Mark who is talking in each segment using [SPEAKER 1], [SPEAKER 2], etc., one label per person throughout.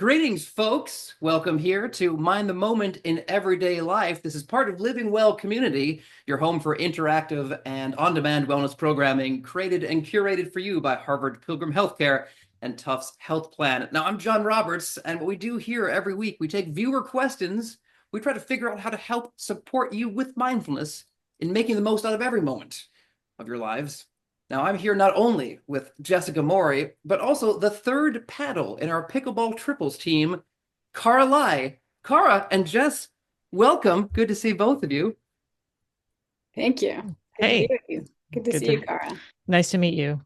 [SPEAKER 1] Greetings, folks. Welcome here to Mind the Moment in Everyday Life. This is part of Living Well Community, your home for interactive and on-demand wellness programming created and curated for you by Harvard Pilgrim Healthcare and Tufts Health Plan. Now, I'm John Roberts, and what we do here every week, we take viewer questions. We try to figure out how to help support you with mindfulness in making the most out of every moment of your lives. Now, I'm here not only with Jessica Morey, but also the third paddle in our pickleball triples team, Cara Lai. Cara and Jess, welcome. Good to see both of you.
[SPEAKER 2] Thank you. Good to
[SPEAKER 3] Hey,
[SPEAKER 2] be with you. Good to see you, Cara.
[SPEAKER 3] nice to meet you.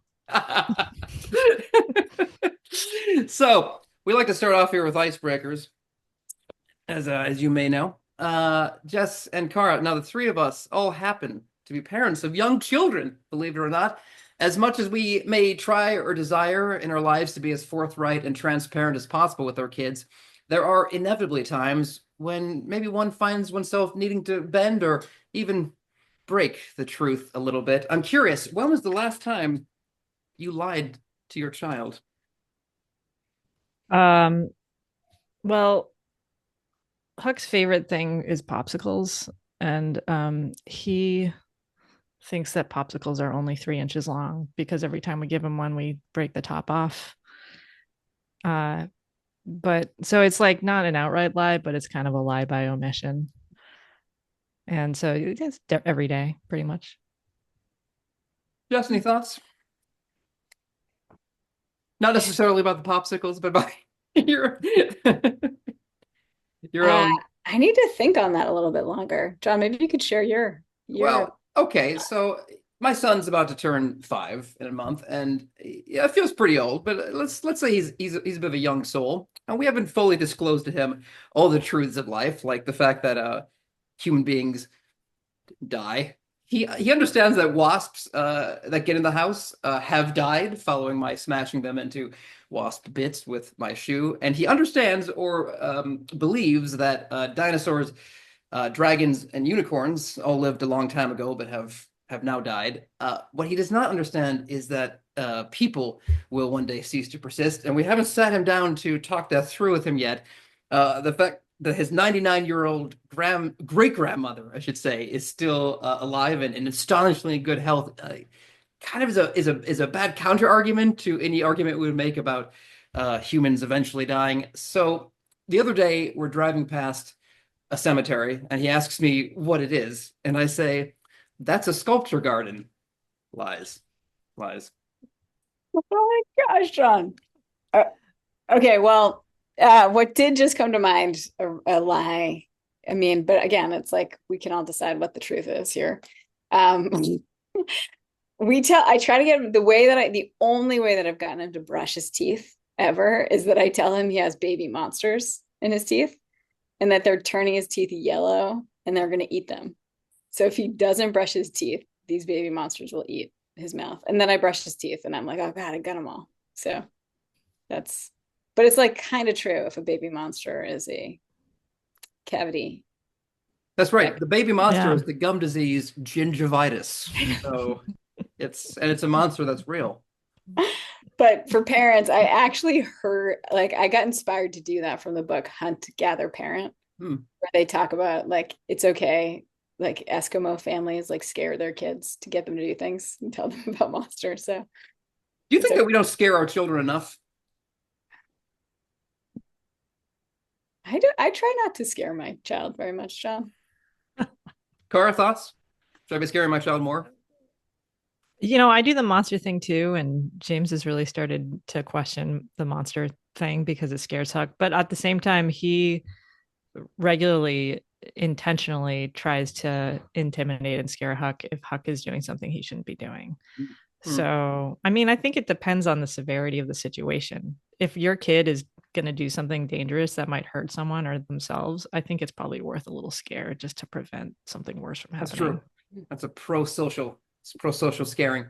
[SPEAKER 1] So we like to start off here with icebreakers, as you may know. Jess and Cara, now the three of us all happen to be parents of young children, believe it or not. As much as we may try or desire in our lives to be as forthright and transparent as possible with our kids, there are inevitably times when maybe one finds oneself needing to bend or even break the truth a little bit. I'm curious, when was the last time you lied to your child?
[SPEAKER 3] Um, well, Huck's favorite thing is popsicles, and he thinks that popsicles are only 3 inches long because every time we give him one, we break the top off. But so it's like not an outright lie, but it's kind of a lie by omission. And so it's every day, pretty much.
[SPEAKER 1] Jess, any thoughts? Not necessarily about the popsicles, but about your your
[SPEAKER 2] Uh,
[SPEAKER 1] own.
[SPEAKER 2] I need to think on that a little bit longer. John, maybe you could share your
[SPEAKER 1] Well, okay, so my son's about to turn 5 in a month, and yeah, it feels pretty old. But let's say he's a bit of a young soul, and we haven't fully disclosed to him all the truths of life, like the fact that human beings die. He understands that wasps that get in the house have died following my smashing them into wasp bits with my shoe, and he understands or believes that dinosaurs, dragons, and unicorns all lived a long time ago, but have now died. What he does not understand is that people will one day cease to persist, and we haven't sat him down to talk that through with him yet. The fact that his 99-year-old great grandmother, I should say, is still alive and in astonishingly good health, kind of is a bad counter argument to any argument we would make about humans eventually dying. So the other day, we're driving past a cemetery, and he asks me what it is, and I say, "That's a sculpture garden." Lies, lies.
[SPEAKER 2] Oh my gosh, John. Uh, okay, well, what did just come to mind, a lie. I mean, but again, it's like we can all decide what the truth is here. Um, I try to get him the only way that I've gotten him to brush his teeth ever is that I tell him he has baby monsters in his teeth and that they're turning his teeth yellow and they're going to eat them. So if he doesn't brush his teeth, these baby monsters will eat his mouth. And then I brush his teeth and I'm like, oh God, I got them all. So that's, but it's like kind of true if a baby monster is a cavity.
[SPEAKER 1] That's right. The baby monster
[SPEAKER 3] Yeah.
[SPEAKER 1] is the gum disease gingivitis. So it's a monster that's real.
[SPEAKER 2] But for parents, I actually heard, like, I got inspired to do that from the book Hunt, Gather, Parent,
[SPEAKER 1] Hmm.
[SPEAKER 2] where they talk about like it's okay, like Eskimo families like scare their kids to get them to do things and tell them about monsters. So
[SPEAKER 1] Do you
[SPEAKER 2] it's
[SPEAKER 1] think
[SPEAKER 2] okay.
[SPEAKER 1] that we don't scare our children enough?
[SPEAKER 2] I try not to scare my child very much, John.
[SPEAKER 1] Cara, thoughts? Should I be scaring my child more?
[SPEAKER 3] I do the monster thing too, and James has really started to question the monster thing because it scares Huck. But at the same time, he regularly intentionally tries to intimidate and scare Huck if Huck is doing something he shouldn't be doing.
[SPEAKER 1] Hmm.
[SPEAKER 3] So, I mean, I think it depends on the severity of the situation. If your kid is going to do something dangerous that might hurt someone or themselves, I think it's probably worth a little scare just to prevent something worse from
[SPEAKER 1] That's
[SPEAKER 3] happening.
[SPEAKER 1] true. That's a pro-social scaring.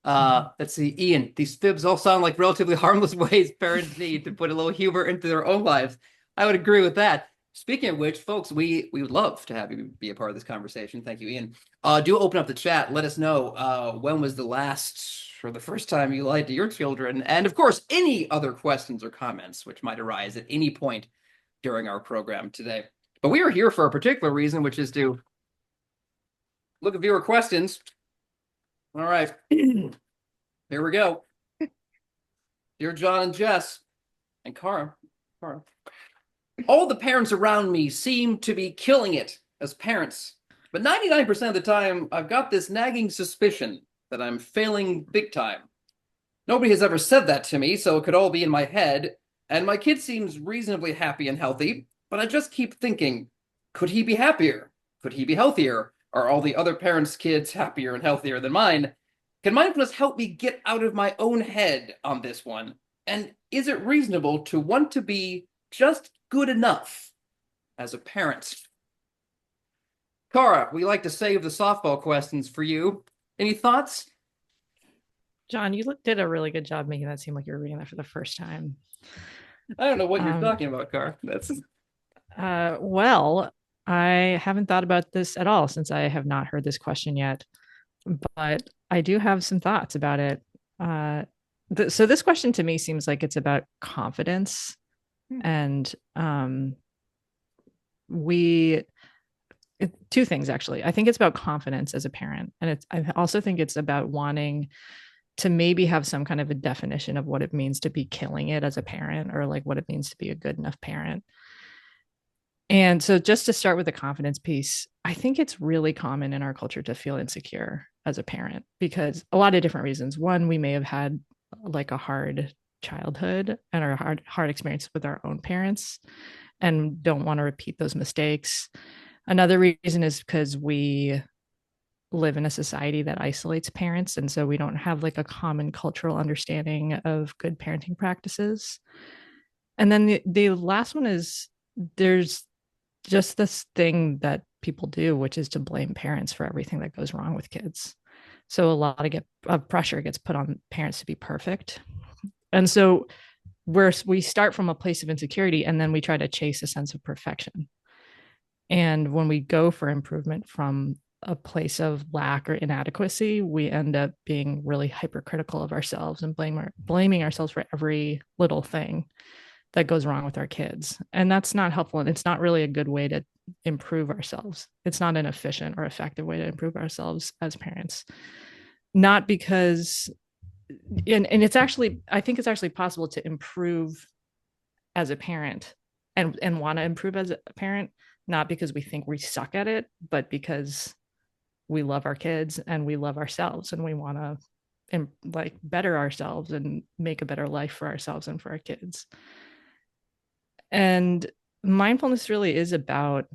[SPEAKER 3] Mhm.
[SPEAKER 1] Let's see, Ian. These fibs all sound like relatively harmless ways parents need to put a little humor into their own lives. I would agree with that. Speaking of which, folks, we would love to have you be a part of this conversation. Thank you, Ian. Do open up the chat. Let us know when was the last for the first time you lied to your children, and of course, any other questions or comments which might arise at any point during our program today. But we are here for a particular reason, which is to look at viewer questions. All right, here we go. Dear Jon and Jess and Cara, all the parents around me seem to be killing it as parents, but 99% of the time, I've got this nagging suspicion that I'm failing big time. Nobody has ever said that to me, so it could all be in my head, and my kid seems reasonably happy and healthy, but I just keep thinking, could he be happier? Could he be healthier? Are all the other parents' kids happier and healthier than mine? Can mindfulness help me get out of my own head on this one? And is it reasonable to want to be just good enough as a parent? Cara, we like to save the softball questions for you. Any thoughts?
[SPEAKER 3] Jon, you did a really good job making that seem like you were reading that for the first time.
[SPEAKER 1] I don't know what you're talking about, Cara. That's
[SPEAKER 3] well, I haven't thought about this at all since I have not heard this question yet, but I do have some thoughts about it. So this question to me seems like it's about confidence, and two things actually. I think it's about confidence as a parent, and I also think it's about wanting to maybe have some kind of a definition of what it means to be killing it as a parent, or like what it means to be a good enough parent. And so just to start with the confidence piece, I think it's really common in our culture to feel insecure as a parent because a lot of different reasons. One, we may have had like a hard childhood and our hard experience with our own parents and don't want to repeat those mistakes. Another reason is because we live in a society that isolates parents, and so we don't have like a common cultural understanding of good parenting practices. And then the last one is there's just this thing that people do, which is to blame parents for everything that goes wrong with kids. So a lot of pressure gets put on parents to be perfect. And so we start from a place of insecurity and then we try to chase a sense of perfection. And when we go for improvement from a place of lack or inadequacy, we end up being really hypercritical of ourselves and blaming ourselves for every little thing that goes wrong with our kids. And that's not helpful. And it's not really a good way to improve ourselves. It's not an efficient or effective way to improve ourselves as parents. Not because, and it's actually, I think it's actually possible to improve as a parent and want to improve as a parent, not because we think we suck at it, but because we love our kids and we love ourselves and we want to like better ourselves and make a better life for ourselves and for our kids. And mindfulness really is about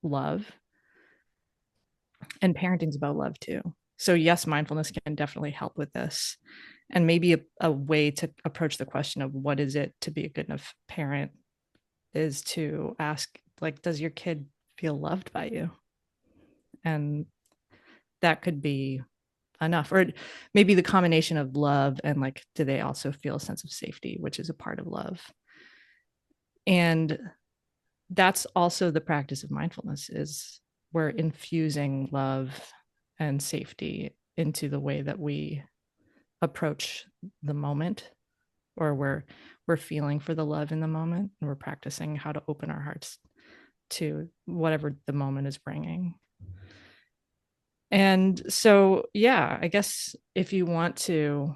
[SPEAKER 3] love, and parenting is about love too. So yes, mindfulness can definitely help with this. And maybe a way to approach the question of what is it to be a good enough parent is to ask, like, does your kid feel loved by you? And that could be enough. Or maybe the combination of love and like, do they also feel a sense of safety, which is a part of love? And that's also the practice of mindfulness, is we're infusing love and safety into the way that we approach the moment, or we're feeling for the love in the moment, and we're practicing how to open our hearts to whatever the moment is bringing. And so, yeah, I guess if you want to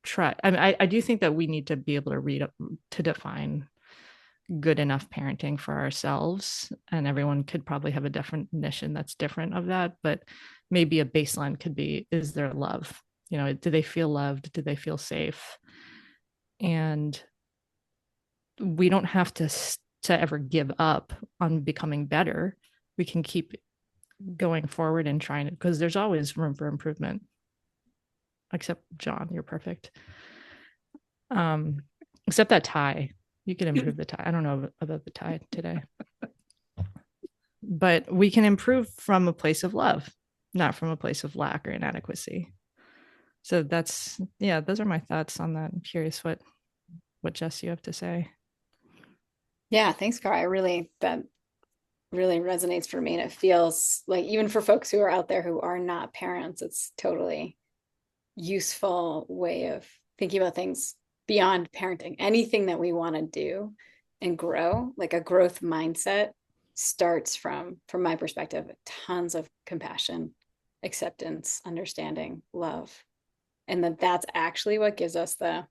[SPEAKER 3] try, I mean, I do think that we need to be able to read up to define good enough parenting for ourselves, and everyone could probably have a definition that's different of that, but maybe a baseline could be, is there love? You know, do they feel loved? Do they feel safe? And we don't have to ever give up on becoming better. We can keep going forward and trying it, because there's always room for improvement. Except Jon, you're perfect. Except that tie. You can improve the tie. I don't know about the tie today. But we can improve from a place of love, not from a place of lack or inadequacy. So that's, yeah, those are my thoughts on that. I'm curious what Jess, you have to say.
[SPEAKER 2] Yeah, thanks, Cara. That really resonates for me. And it feels like even for folks who are out there who are not parents, it's totally useful way of thinking about things beyond parenting. Anything that we want to do and grow, like a growth mindset, starts from my perspective, tons of compassion, acceptance, understanding, love. And that's actually what gives us the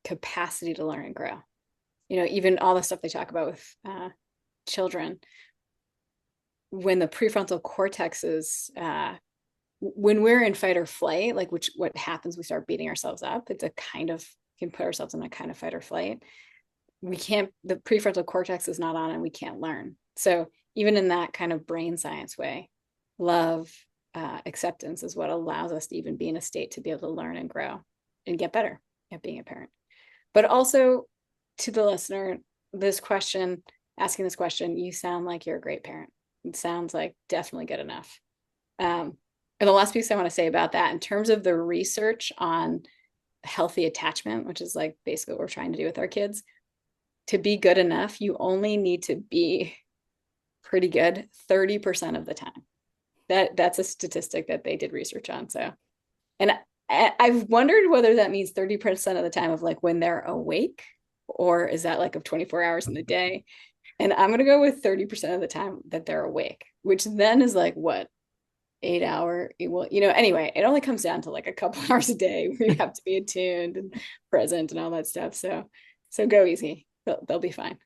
[SPEAKER 2] capacity to learn and grow. Even all the stuff they talk about with children, when the prefrontal cortex is when we're in fight or flight, like what happens, we start beating ourselves up. It's a kind of, can put ourselves in a kind of fight or flight. The prefrontal cortex is not on and we can't learn. So even in that kind of brain science way, love, acceptance is what allows us to even be in a state to be able to learn and grow and get better at being a parent. But also, to the listener, asking this question, you sound like you're a great parent. It sounds like definitely good enough. And the last piece I want to say about that, in terms of the research on healthy attachment, which is like basically what we're trying to do with our kids, to be good enough, you only need to be pretty good 30% of the time. That's a statistic that they did research on. So, and I've wondered whether that means 30% of the time of like when they're awake, or is that like of 24 hours in the day? And I'm going to go with 30% of the time that they're awake, which then is like what, 8 hour, well, anyway, it only comes down to like a couple hours a day where you have to be attuned and present and all that stuff. So go easy. They'll be fine.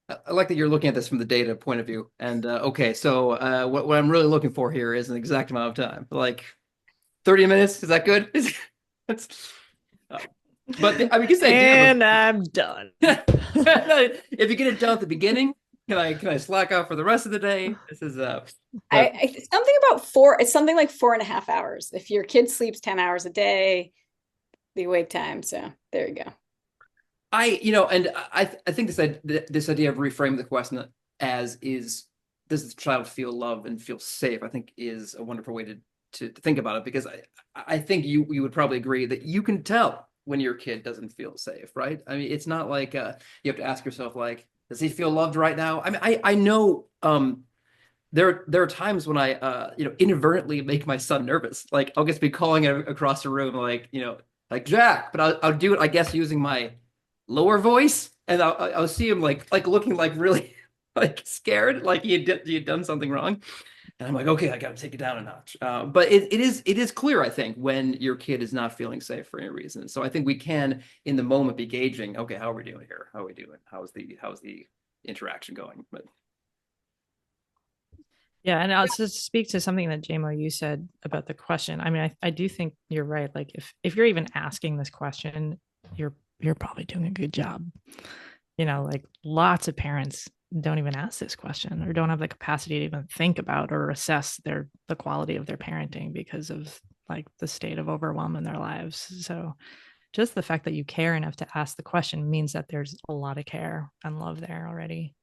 [SPEAKER 1] I like that you're looking at this from the data point of view. And okay, so what I'm really looking for here is an exact amount of time. Like 30 minutes, is that good? That's, but I mean, you say,
[SPEAKER 3] and I'm done.
[SPEAKER 1] If you get it done at the beginning, can I slack off for the rest of the day? This is
[SPEAKER 2] something about it's something like 4.5 hours. If your kid sleeps 10 hours a day, the awake time. So there you go.
[SPEAKER 1] And I think this idea of reframing the question as does the child feel love and feel safe, I think is a wonderful way to think about it, because I think you would probably agree that you can tell when your kid doesn't feel safe, right? I mean, it's not like you have to ask yourself, like, does he feel loved right now? I mean, I know there are times when I inadvertently make my son nervous. Like I'll just be calling him across the room, like like Jack, but I'll do it, I guess, using my lower voice, and I'll see him like looking like really like scared, like he had done something wrong. And I'm like, okay, I got to take it down a notch. But it is clear, I think, when your kid is not feeling safe for any reason. So I think we can, in the moment, be gauging, okay, how are we doing here? How are we doing? How's the interaction going? But
[SPEAKER 3] yeah, and I'll just speak to something that JMO you said about the question. I mean, I do think you're right. Like if you're even asking this question, you're probably doing a good job. Like lots of parents don't even ask this question or don't have the capacity to even think about or assess the quality of their parenting because of like the state of overwhelm in their lives. So just the fact that you care enough to ask the question means that there's a lot of care and love there already.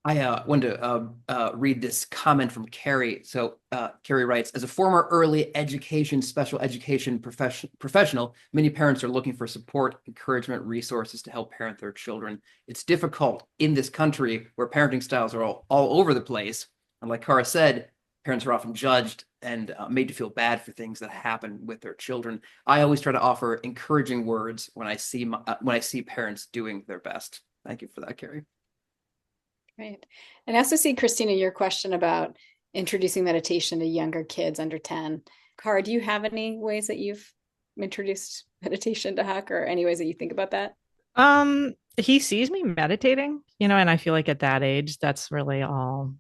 [SPEAKER 1] I wanted to read this comment from Carrie. So Carrie writes, as a former early education, special education professional, many parents are looking for support, encouragement, resources to help parent their children. It's difficult in this country where parenting styles are all over the place. And like Cara said, parents are often judged and made to feel bad for things that happen with their children. I always try to offer encouraging words when I see parents doing their best. Thank you for that, Carrie.
[SPEAKER 2] Right. And I also see, Christina, your question about introducing meditation to younger kids under 10. Cara, do you have any ways that you've introduced meditation to Huck, or any ways that you think about that?
[SPEAKER 3] He sees me meditating, and I feel like at that age, that's really all.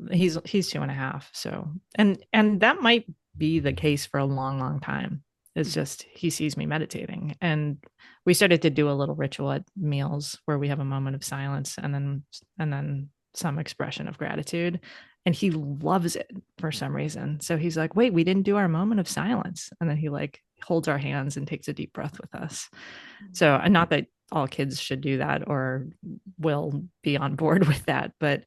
[SPEAKER 3] He's 2.5. So, and that might be the case for a long time. It's just he sees me meditating, and we started to do a little ritual at meals where we have a moment of silence and then some expression of gratitude, and he loves it for some reason. So he's like, wait, we didn't do our moment of silence, and then he like holds our hands and takes a deep breath with us. So, and not that all kids should do that or will be on board with that, but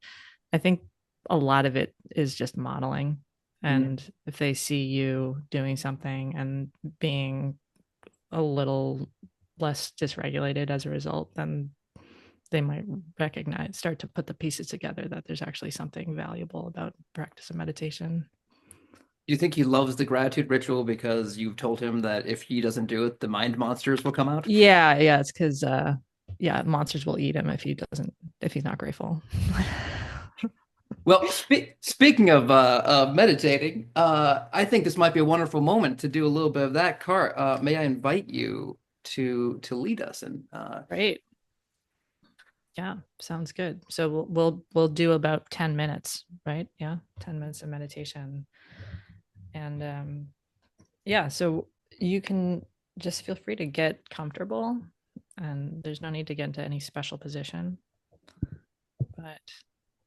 [SPEAKER 3] I think a lot of it is just modeling. And if they see you doing something and being a little less dysregulated as a result, then they might start to put the pieces together that there's actually something valuable about practice of meditation.
[SPEAKER 1] Do you think he loves the gratitude ritual because you've told him that if he doesn't do it, the mind monsters will come out?
[SPEAKER 3] Yeah, yeah, it's because yeah, monsters will eat him if he's not grateful.
[SPEAKER 1] Well, speaking of meditating, I think this might be a wonderful moment to do a little bit of that. Car, may I invite you to lead us? And
[SPEAKER 3] Great. Yeah, sounds good. So we'll do about 10 minutes, right? Yeah, 10 minutes of meditation. And yeah, so you can just feel free to get comfortable, and there's no need to get into any special position, but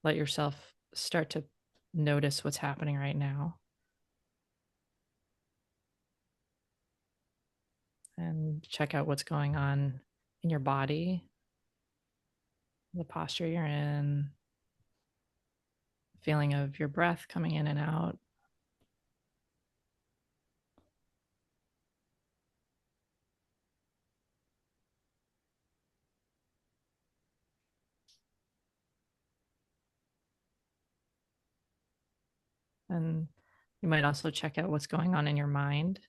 [SPEAKER 3] let yourself start to notice what's happening right now and check out what's going on in your body, the posture you're in, feeling of your breath coming in and out. And you might also check out what's going on in your mind.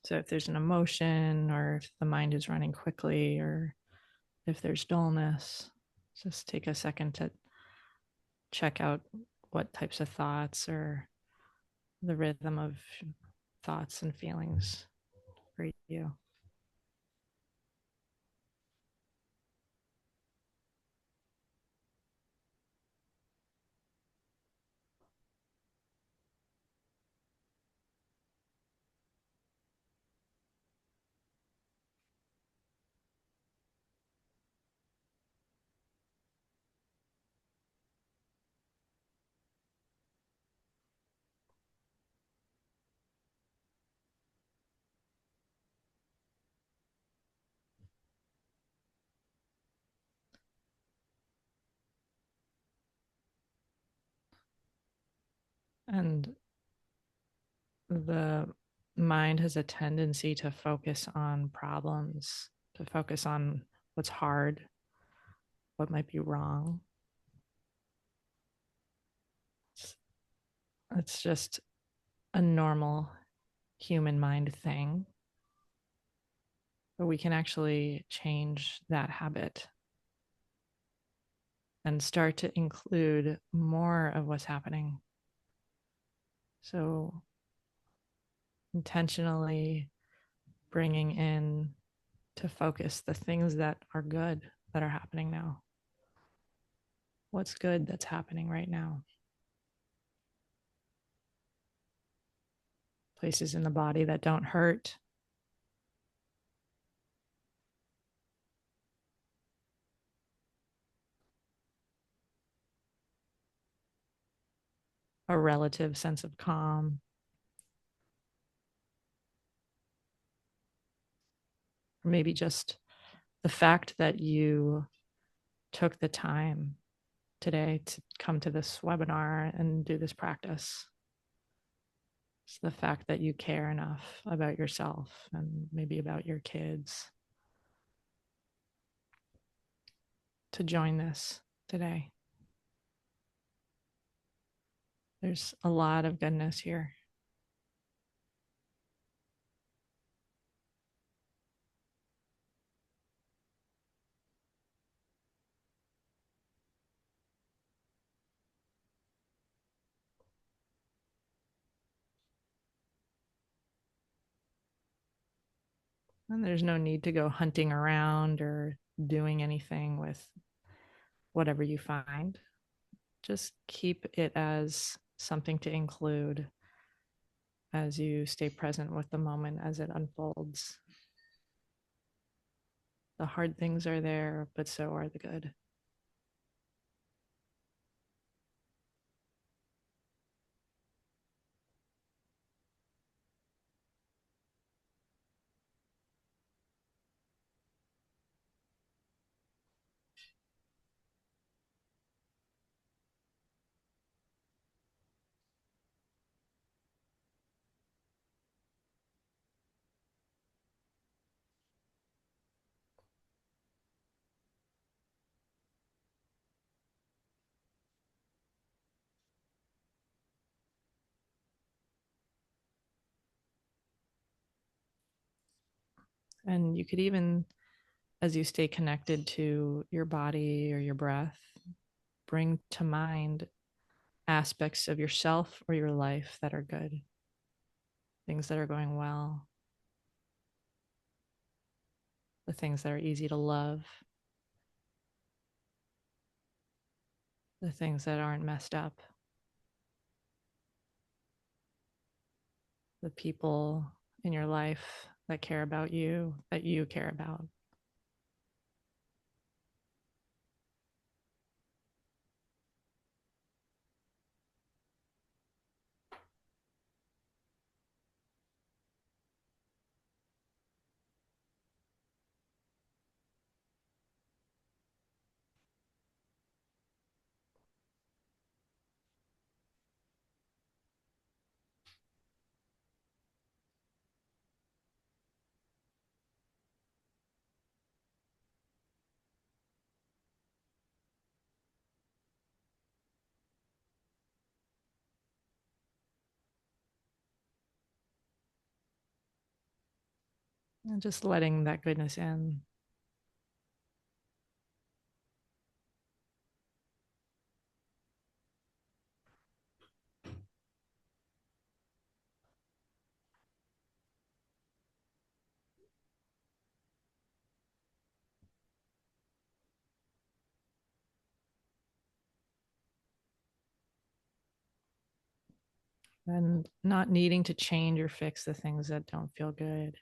[SPEAKER 3] So if there's an emotion, or if the mind is running quickly, or if there's dullness, just take a second to check out what types of thoughts or the rhythm of thoughts and feelings for you. And the mind has a tendency to focus on problems, to focus on what's hard, what might be wrong. It's just a normal human mind thing, but we can actually change that habit and start to include more of what's happening. So, intentionally bringing in to focus the things that are good that are happening now. What's good that's happening right now? Places in the body that don't hurt. A relative sense of calm. Or maybe just the fact that you took the time today to come to this webinar and do this practice. It's the fact that you care enough about yourself and maybe about your kids to join this today. There's a lot of goodness here. And there's no need to go hunting around or doing anything with whatever you find. Just keep it as something to include as you stay present with the moment as it unfolds. The hard things are there, but so are the good. And you could even, as you stay connected to your body or your breath, bring to mind aspects of yourself or your life that are good, things that are going well, the things that are easy to love, the things that aren't messed up, the people in your life that care about you, that you care about. And just letting that goodness in. And not needing to change or fix the things that don't feel good.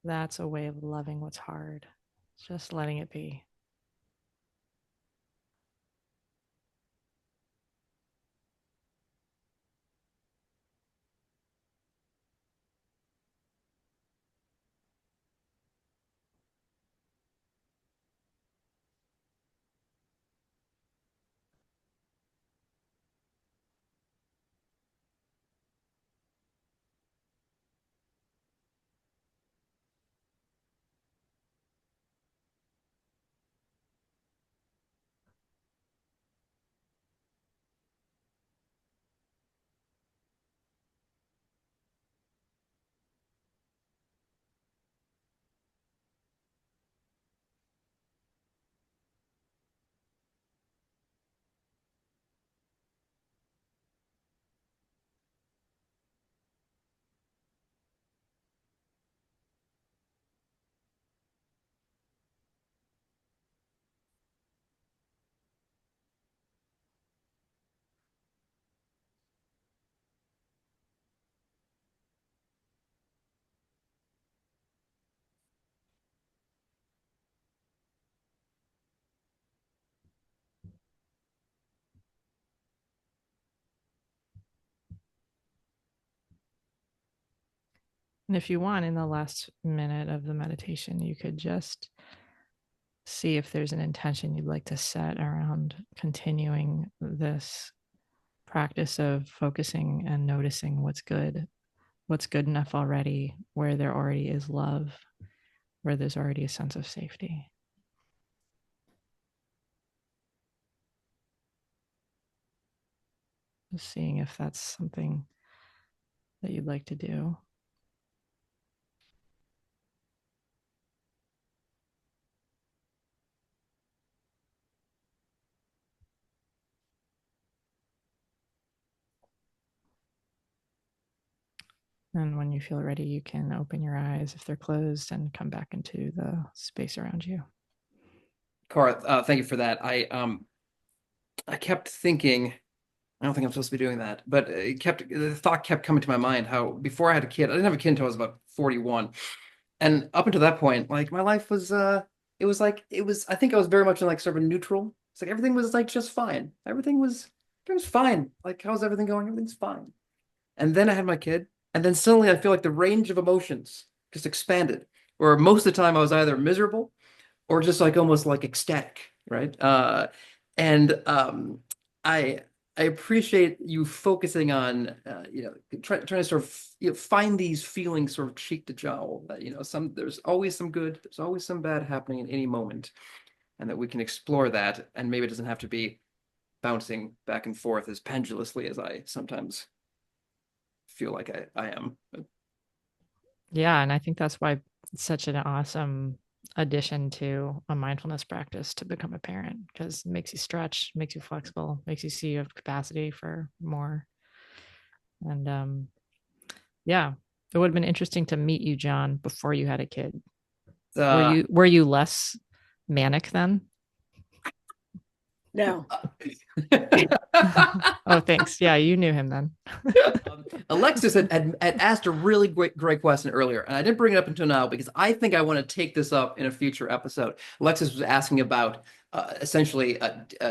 [SPEAKER 3] That's a way of loving what's hard. Just letting it be. And if you want, in the last minute of the meditation, you could just see if there's an intention you'd like to set around continuing this practice of focusing and noticing what's good enough already, where there already is love, where there's already a sense of safety. Just seeing if that's something that you'd like to do. And when you feel ready, you can open your eyes if they're closed and come back into the space around you.
[SPEAKER 1] Cara, thank you for that. I kept thinking, I don't think I'm supposed to be doing that, but the thought kept coming to my mind how before I had a kid, I didn't have a kid until I was about 41. And up until that point, like my life was I think I was very much in like sort of a neutral. It's like everything was like just fine. Everything was fine. Like how's everything going? Everything's fine. And then I had my kid, and then suddenly I feel like the range of emotions just expanded. Where most of the time I was either miserable or just like almost like ecstatic, right? And I I appreciate you focusing on trying to sort of find these feelings sort of cheek to jowl. That there's always some good, there's always some bad happening in any moment, and that we can explore that, and maybe it doesn't have to be bouncing back and forth as pendulously as I sometimes feel like I am. But
[SPEAKER 3] Yeah, and I think that's why it's such an awesome addition to a mindfulness practice to become a parent, because it makes you stretch, makes you flexible, makes you see you have capacity for more. And yeah, it would have been interesting to meet you, Jon, before you had a kid. Were you less manic then?
[SPEAKER 2] No.
[SPEAKER 3] Oh, thanks. Yeah, you knew him then.
[SPEAKER 1] Alexis had asked a really great question earlier, and I didn't bring it up until now because I think I want to take this up in a future episode. Alexis was asking about essentially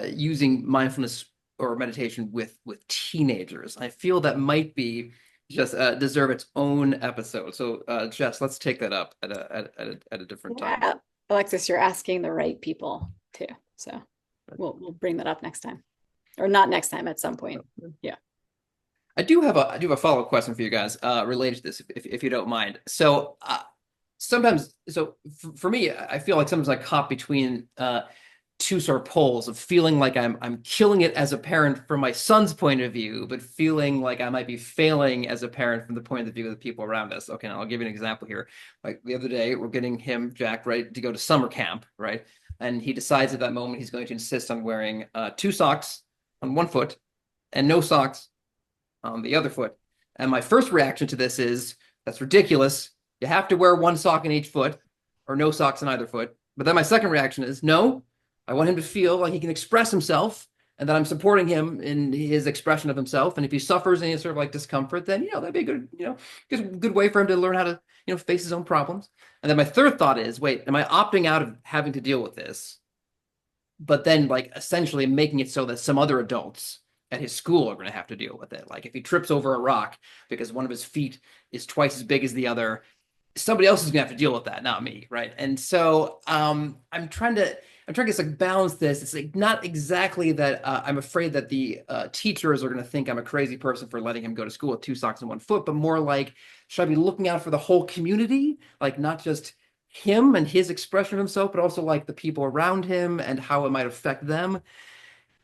[SPEAKER 1] using mindfulness or meditation with teenagers. I feel that might be just deserve its own episode. So, Jess, let's take that up at a different time.
[SPEAKER 2] Yeah. Alexis, you're asking the right people too. So we'll bring that up next time, or not next time, at some point. Yeah.
[SPEAKER 1] I do have a follow-up question for you guys related to this, if you don't mind. So sometimes, for me, I feel like sometimes I caught between two sort of poles of feeling like I'm killing it as a parent from my son's point of view, but feeling like I might be failing as a parent from the point of view of the people around us. Okay, now I'll give you an example here. Like the other day, we're getting him, Jack, ready to go to summer camp, right? And he decides at that moment he's going to insist on wearing 2 socks on one foot and no socks on the other foot. And my first reaction to this is, that's ridiculous. You have to wear 1 sock in each foot or no socks on either foot. But then my second reaction is, no, I want him to feel like he can express himself and that I'm supporting him in his expression of himself. And if he suffers any sort of like discomfort, then, that'd be a good way for him to learn how to, face his own problems. And then my third thought is, wait, am I opting out of having to deal with this? But then like essentially making it so that some other adults at his school are going to have to deal with it. Like if he trips over a rock because one of his feet is twice as big as the other, somebody else is going to have to deal with that, not me, right? And so I'm trying to just like balance this. It's like not exactly that I'm afraid that the teachers are going to think I'm a crazy person for letting him go to school with 2 socks and 1 foot, but more like, should I be looking out for the whole community? Like not just him and his expression of himself, but also like the people around him and how it might affect them.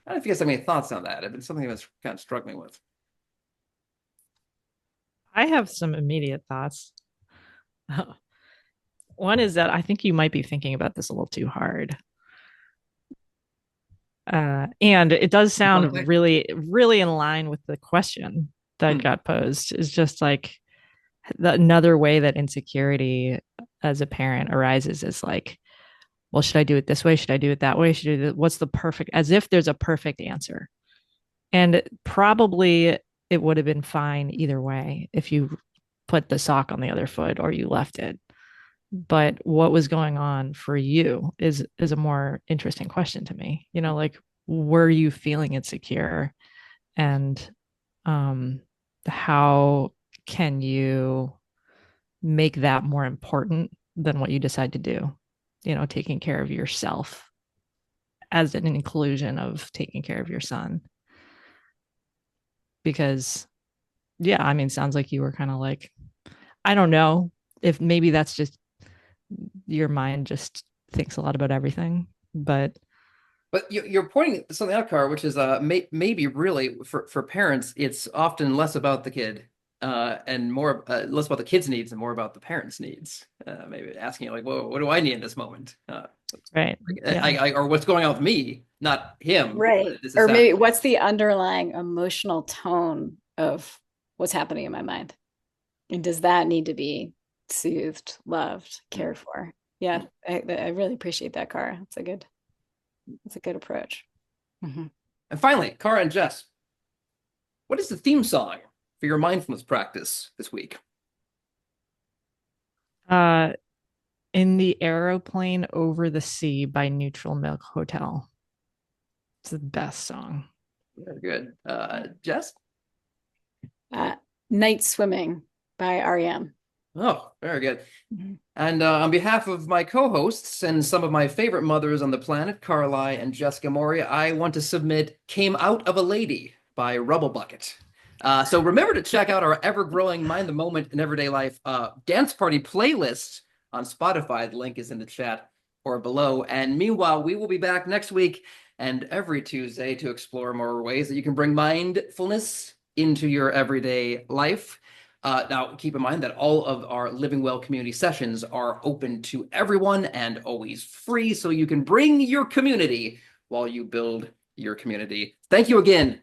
[SPEAKER 1] I don't know if you guys have any thoughts on that. It's something I was kind of struggling with.
[SPEAKER 3] I have some immediate thoughts. One is that I think you might be thinking about this a little too hard. And it does sound really, really in line with the question that got posed. Is just like another way that insecurity as a parent arises is like, well, should I do it this way? Should I do it that way? Should I do it? What's the perfect, as if there's a perfect answer. And probably it would have been fine either way if you put the sock on the other foot or you left it. But what was going on for you is a more interesting question to me. Like, were you feeling insecure? And how can you make that more important than what you decide to do? Taking care of yourself as an inclusion of taking care of your son. Because, yeah, I mean, sounds like you were kind of like, I don't know if maybe that's just your mind just thinks a lot about everything, but
[SPEAKER 1] you're pointing something out, Cara, which is maybe really for parents, it's often less about the kid and more less about the kid's needs and more about the parents' needs. Maybe asking like, "Whoa, what do I need in this moment?"
[SPEAKER 3] Right.
[SPEAKER 1] Or what's going on with me, not him.
[SPEAKER 2] Right. Or maybe what's the underlying emotional tone of what's happening in my mind, and does that need to be soothed, loved, cared for? Yeah, I really appreciate that, Cara. It's a good approach.
[SPEAKER 1] Mm-hmm. And finally, Cara and Jess, what is the theme song for your mindfulness practice this week?
[SPEAKER 3] In the Aeroplane Over the Sea by Neutral Milk Hotel. It's the best song.
[SPEAKER 1] Very good. Jess?
[SPEAKER 2] Night Swimming by REM.
[SPEAKER 1] Oh, very good. Mm-hmm. And on behalf of my co-hosts and some of my favorite mothers on the planet, Cara Lai and Jessica Morey, I want to submit Came Out of a Lady by Rubble Bucket. So remember to check out our ever-growing Mind the Moment in Everyday Life dance party playlist on Spotify. The link is in the chat or below. And meanwhile, we will be back next week and every Tuesday to explore more ways that you can bring mindfulness into your everyday life. Now, keep in mind that all of our Living Well community sessions are open to everyone and always free, so you can bring your community while you build your community. Thank you again,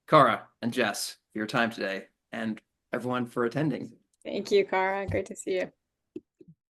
[SPEAKER 1] Cara and Jess, for your time today, and everyone for attending.
[SPEAKER 2] Thank you, Cara. Great to see you.